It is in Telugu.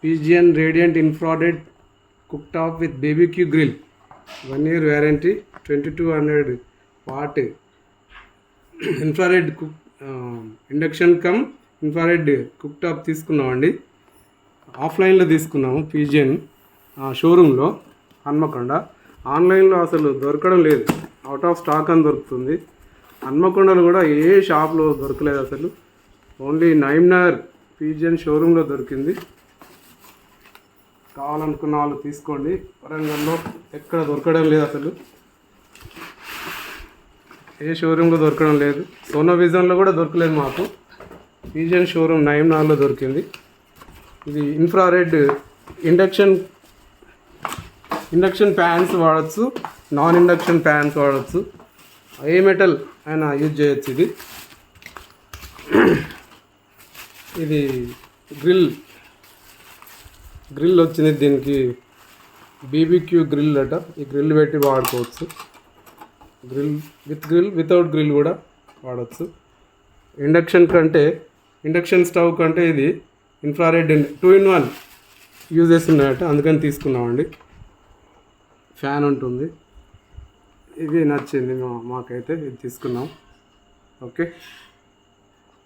Pigeon radiant infrared cook top with BBQ grill 1 year warranty 2200 watt infrared cook induction cum infrared cook top తీసుకున్నామండి. ఆఫ్లైన్లో తీసుకున్నాము పిజియన్ షోరూంలో హన్మకొండ. ఆన్లైన్లో అసలు దొరకడం లేదు, అవుట్ ఆఫ్ స్టాక్ అని దొరుకుతుంది. హన్మకొండలో కూడా ఏ షాప్లో దొరకలేదు అసలు, ఓన్లీ నైమ్నగర్ పిజియన్ షోరూంలో దొరికింది. కావాలనుకున్న వాళ్ళు తీసుకోండి. వరంగల్లో ఎక్కడ దొరకడం లేదు అసలు, ఏ షోరూంలో దొరకడం లేదు. సోనో విజన్లో కూడా దొరకలేదు మాకు. పిజియన్ షోరూమ్ నైమ్నగర్లో దొరికింది. ఇది ఇన్ఫ్రారెడ్ ఇండక్షన్ ప్యాన్స్ వాడచ్చు, నాన్ ఇండక్షన్ ప్యాన్స్ వాడచ్చు, ఏ మెటల్ అయినా యూజ్ చేయొచ్చు. ఇది గ్రిల్ వచ్చింది, దీనికి బీబీక్యూ గ్రిల్ అట. ఈ గ్రిల్ పెట్టి వాడుకోవచ్చు. వితౌట్ గ్రిల్ కూడా వాడచ్చు. ఇండక్షన్ స్టవ్ కంటే ఇది ఇన్ఫ్రారెడ్ 2-in-1 యూజెస్ ఉన్నాయట, అందుకని తీసుకున్నామండి. ఫ్యాన్ ఉంటుంది, ఇది నచ్చింది మాకైతే, ఇది తీసుకున్నాం. ఓకే.